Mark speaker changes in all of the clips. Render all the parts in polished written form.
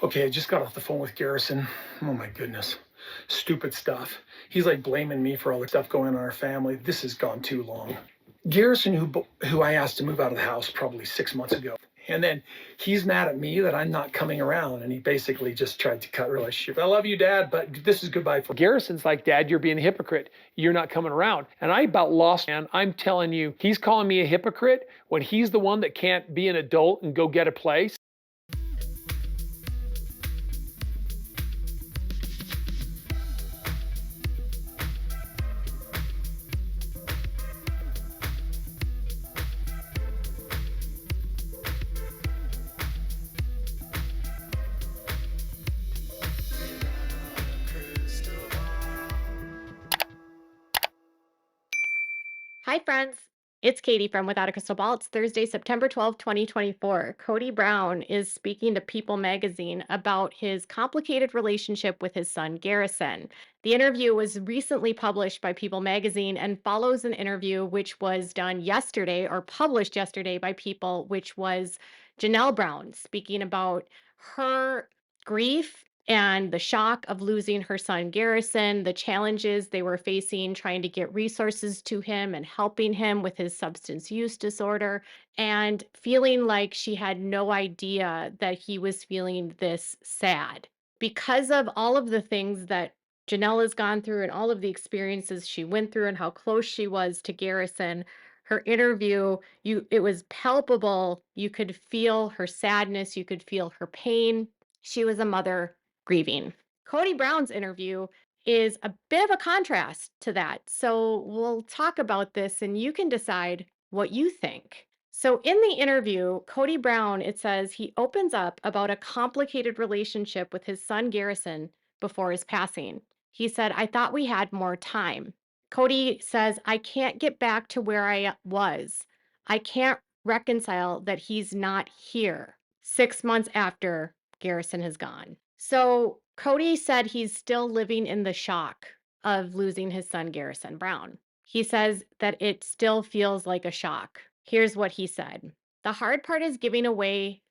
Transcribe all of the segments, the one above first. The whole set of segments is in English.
Speaker 1: Okay, I just got off the phone with Garrison. Oh my goodness. Stupid stuff. He's like blaming me for all the stuff going on in our family. This has gone too long. Garrison, who I asked to move out of the house probably 6 months ago, and then he's mad at me that I'm not coming around, and he basically just tried to cut relationship. I love you, Dad, but this is goodbye for. Garrison's like, Dad, you're being a hypocrite. You're not coming around, and I about lost. Man, I'm telling you, he's calling me a hypocrite when he's the one that can't be an adult and go get a place.
Speaker 2: Hi, friends. It's Katie from Without a Crystal Ball. It's Thursday, September 12th, 2024. Kody Brown is speaking to People magazine about his complicated relationship with his son, Garrison. The interview was recently published by People magazine and follows an interview which was done yesterday or published yesterday by People, which was Janelle Brown speaking about her grief and the shock of losing her son Garrison, the challenges they were facing trying to get resources to him and helping him with his substance use disorder, and feeling like she had no idea that he was feeling this sad. Because of all of the things that Janelle has gone through and all of the experiences she went through and how close she was to Garrison, her interview, it was palpable. You could feel her sadness, you could feel her pain. She was a mother grieving. Kody Brown's interview is a bit of a contrast to that. So we'll talk about this and you can decide what you think. So in the interview, Kody Brown, it says he opens up about a complicated relationship with his son Garrison before his passing. He said, I thought we had more time. Kody says, I can't get back to where I was. I can't reconcile that he's not here 6 months after Garrison has gone. So Kody said he's still living in the shock of losing his son, Garrison Brown. He says that it still feels like a shock. Here's what he said. The hard part is giving away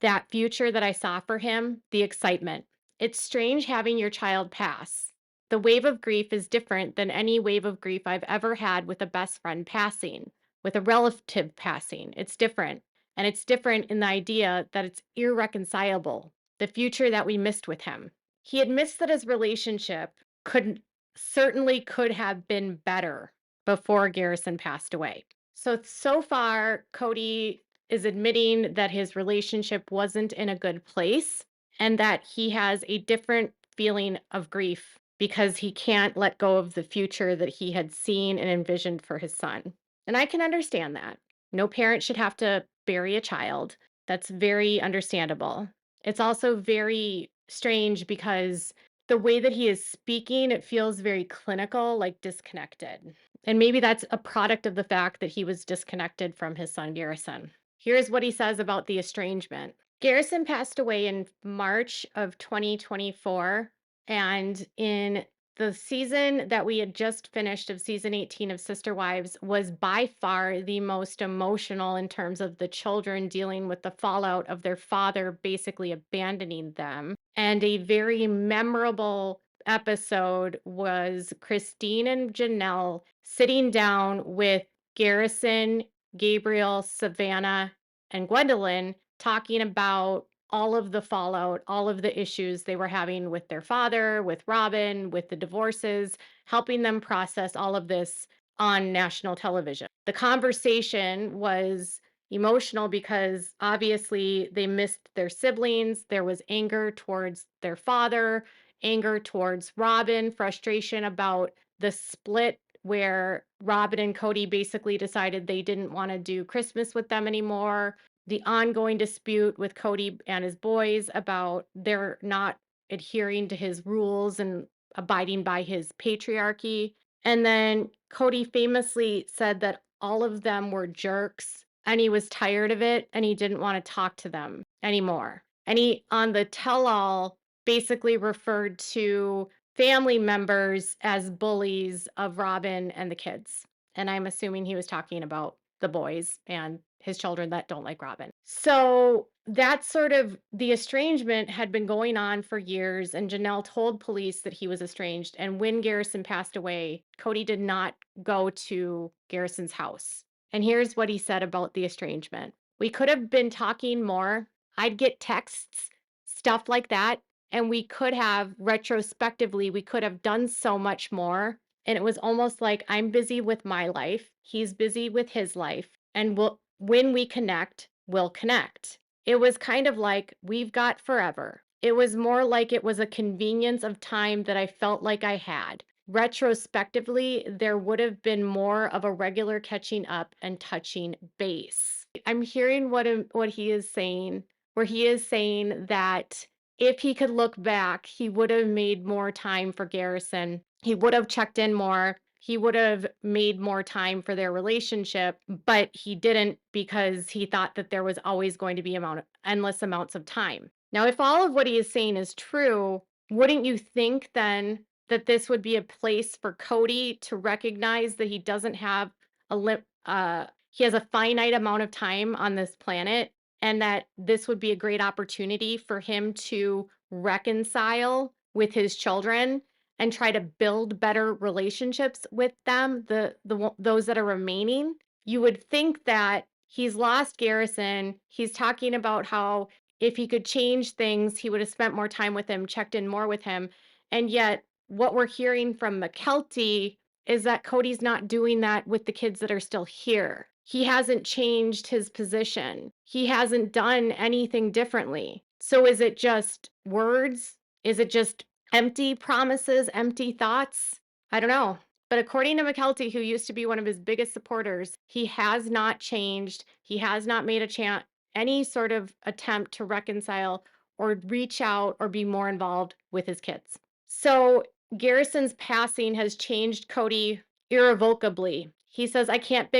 Speaker 2: that future that I saw for him, the excitement. It's strange having your child pass. The wave of grief is different than any wave of grief I've ever had with a best friend passing, with a relative passing. It's different. And it's different in the idea that it's irreconcilable, the future that we missed with him. He admits that his relationship could have been better before Garrison passed away. So far, Kody is admitting that his relationship wasn't in a good place and that he has a different feeling of grief because he can't let go of the future that he had seen and envisioned for his son. And I can understand that. No parent should have to bury a child. That's very understandable. It's also very strange because the way that he is speaking, it feels very clinical, like disconnected. And maybe that's a product of the fact that he was disconnected from his son, Garrison. Here's what he says about the estrangement. Garrison passed away in March of 2024. And in the season that we had just finished of season 18 of Sister Wives was by far the most emotional in terms of the children dealing with the fallout of their father basically abandoning them. And a very memorable episode was Christine and Janelle sitting down with Garrison, Gabriel, Savannah, and Gwendolyn talking about all of the fallout, all of the issues they were having with their father, with Robin, with the divorces, helping them process all of this on national television. The conversation was emotional because obviously they missed their siblings. There was anger towards their father, anger towards Robin, frustration about the split where Robin and Kody basically decided they didn't want to do Christmas with them anymore, the ongoing dispute with Kody and his boys about they're not adhering to his rules and abiding by his patriarchy. And then Kody famously said that all of them were jerks and he was tired of it and he didn't want to talk to them anymore. And he, on the tell all, basically referred to family members as bullies of Robin and the kids. And I'm assuming he was talking about the boys and his children that don't like Robin. So that sort of the estrangement had been going on for years, and Janelle told police that he was estranged. And when Garrison passed away, Kody did not go to Garrison's house. And here's what he said about the estrangement: "We could have been talking more. I'd get texts, stuff like that. And we could have, retrospectively, we could have done so much more. And it was almost like I'm busy with my life, he's busy with his life. And when we connect, we'll connect." It was kind of like we've got forever. It was more like it was a convenience of time that I felt like I had. Retrospectively, there would have been more of a regular catching up and touching base. I'm hearing what he is saying, where he is saying that if he could look back, he would have made more time for Garrison. He would have checked in more. He would have made more time for their relationship, but he didn't because he thought that there was always going to be endless amounts of time. Now, if all of what he is saying is true, wouldn't you think then that this would be a place for Kody to recognize that he doesn't have he has a finite amount of time on this planet, and that this would be a great opportunity for him to reconcile with his children and try to build better relationships with them, those that are remaining? You would think that he's lost Garrison. He's talking about how if he could change things, he would have spent more time with him, checked in more with him. And yet, what we're hearing from McKelty is that Cody's not doing that with the kids that are still here. He hasn't changed his position. He hasn't done anything differently. So is it just words? Is it just empty promises, empty thoughts? I don't know. But according to McKelty, who used to be one of his biggest supporters, he has not changed. He has not made any sort of attempt to reconcile or reach out or be more involved with his kids. So Garrison's passing has changed Kody irrevocably. He says, I can't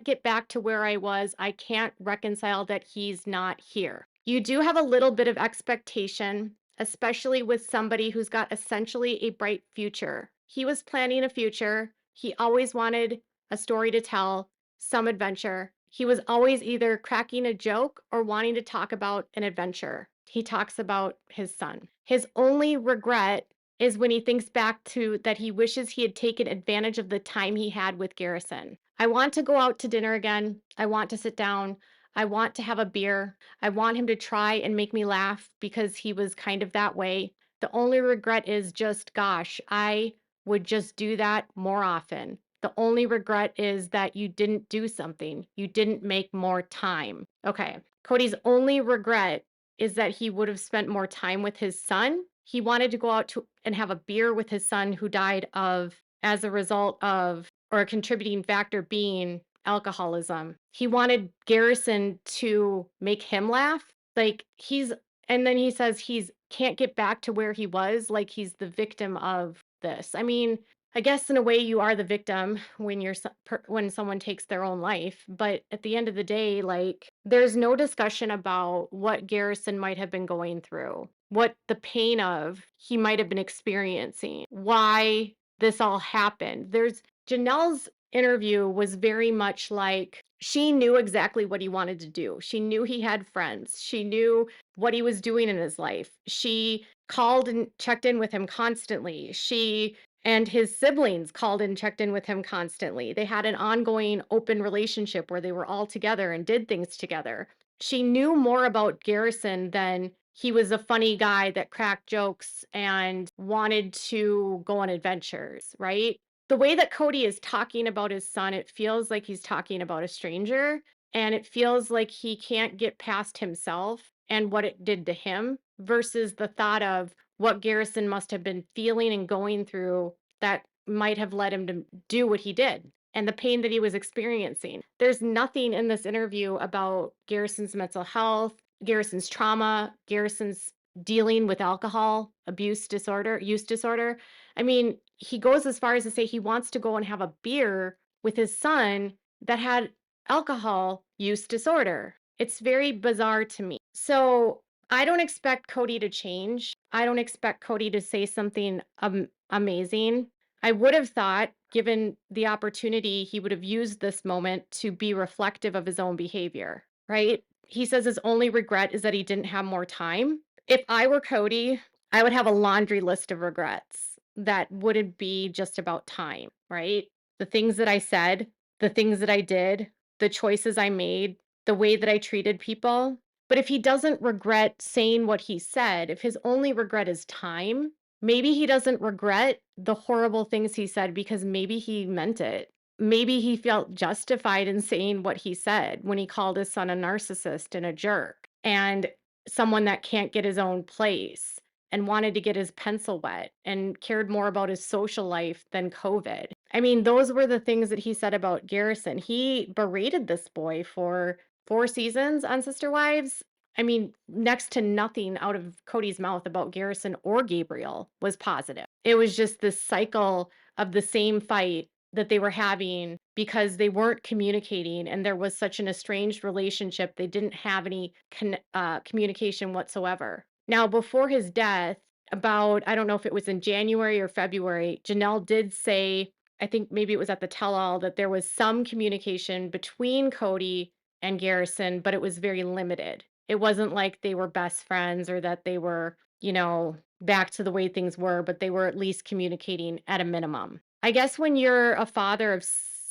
Speaker 2: get back to where I was. I can't reconcile that he's not here." You do have a little bit of expectation, especially with somebody who's got essentially a bright future. He was planning a future. He always wanted a story to tell, some adventure. He was always either cracking a joke or wanting to talk about an adventure. He talks about his son. His only regret is when he thinks back to that he wishes he had taken advantage of the time he had with Garrison. "I want to go out to dinner again. I want to sit down. I want to have a beer. I want him to try and make me laugh because he was kind of that way. The only regret is just, gosh, I would just do that more often. The only regret is that you didn't do something. You didn't make more time." Okay. Cody's only regret is that he would have spent more time with his son. He wanted to go out to and have a beer with his son who died of as a result of, or a contributing factor being, alcoholism. He wanted Garrison to make him laugh. Like and then he says he's can't get back to where he was, like he's the victim of this. I mean, I guess in a way you are the victim when when someone takes their own life, but at the end of the day, like there's no discussion about what Garrison might have been going through, what the pain of he might have been experiencing, why this all happened. There's Janelle's interview was very much like she knew exactly what he wanted to do. She knew he had friends. She knew what he was doing in his life. She called and checked in with him constantly. She and his siblings called and checked in with him constantly. They had an ongoing open relationship where they were all together and did things together. She knew more about Garrison than he was a funny guy that cracked jokes and wanted to go on adventures, right? The way that Kody is talking about his son, it feels like he's talking about a stranger, and it feels like he can't get past himself and what it did to him versus the thought of what Garrison must have been feeling and going through that might have led him to do what he did and the pain that he was experiencing. There's nothing in this interview about Garrison's mental health, Garrison's trauma, Garrison's dealing with alcohol use disorder. I mean, he goes as far as to say he wants to go and have a beer with his son that had alcohol use disorder. It's very bizarre to me. So I don't expect Kody to change. I don't expect Kody to say something amazing. I would have thought given the opportunity, he would have used this moment to be reflective of his own behavior, right? He says his only regret is that he didn't have more time. If I were Cody, I would have a laundry list of regrets that wouldn't be just about time, right? The things that I said, the things that I did, the choices I made, the way that I treated people. But if he doesn't regret saying what he said, if his only regret is time, maybe he doesn't regret the horrible things he said because maybe he meant it. Maybe he felt justified in saying what he said when he called his son a narcissist and a jerk and someone that can't get his own place and wanted to get his pencil wet and cared more about his social life than COVID. I mean, those were the things that he said about Garrison. He berated this boy for 4 seasons on Sister Wives. I mean, next to nothing out of Cody's mouth about Garrison or Gabriel was positive. It was just this cycle of the same fight that they were having because they weren't communicating and there was such an estranged relationship. They didn't have any communication whatsoever. Now, before his death, about, I don't know if it was in January or February, Janelle did say, I think maybe it was at the tell all, that there was some communication between Cody and Garrison, but it was very limited. It wasn't like they were best friends or that they were, back to the way things were, but they were at least communicating at a minimum. I guess when you're a father of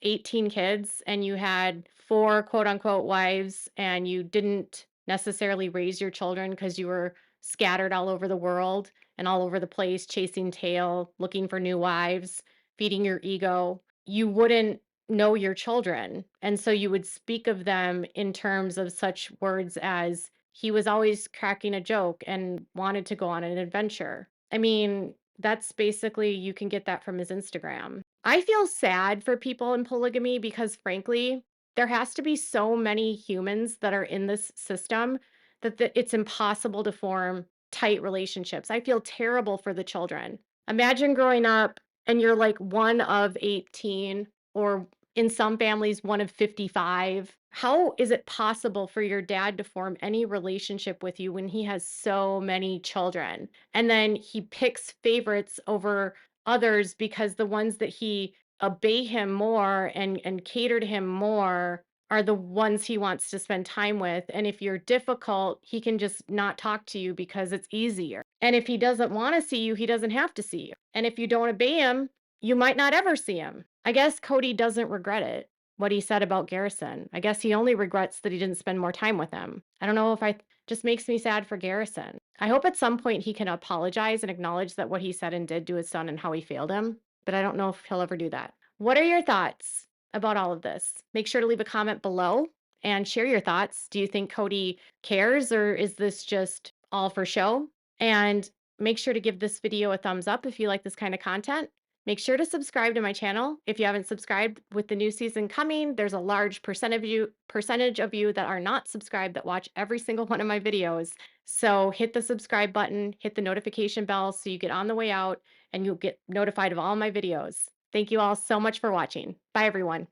Speaker 2: 18 kids and you had four quote unquote wives and you didn't necessarily raise your children because you were scattered all over the world and all over the place, chasing tail, looking for new wives, feeding your ego, you wouldn't know your children. And so you would speak of them in terms of such words as, he was always cracking a joke and wanted to go on an adventure. I mean, that's basically, you can get that from his Instagram. I feel sad for people in polygamy because, frankly, there has to be so many humans that are in this system that it's impossible to form tight relationships. I feel terrible for the children. Imagine growing up and you're like one of 18, or in some families, one of 55. How is it possible for your dad to form any relationship with you when he has so many children? And then he picks favorites over others because the ones that he obey him more and cater to him more are the ones he wants to spend time with. And if you're difficult, he can just not talk to you because it's easier. And if he doesn't want to see you, he doesn't have to see you. And if you don't obey him, you might not ever see him. I guess Cody doesn't regret it, what he said about Garrison. I guess he only regrets that he didn't spend more time with him. I don't know if I just makes me sad for Garrison. I hope at some point he can apologize and acknowledge that what he said and did to his son and how he failed him, but I don't know if he'll ever do that. What are your thoughts about all of this? Make sure to leave a comment below and share your thoughts. Do you think Cody cares, or is this just all for show? And make sure to give this video a thumbs up if you like this kind of content. Make sure to subscribe to my channel if you haven't subscribed. With the new season coming, there's a large percentage of you that are not subscribed that watch every single one of my videos. So hit the subscribe button, hit the notification bell so you get on the way out and you'll get notified of all my videos. Thank you all so much for watching. Bye, everyone.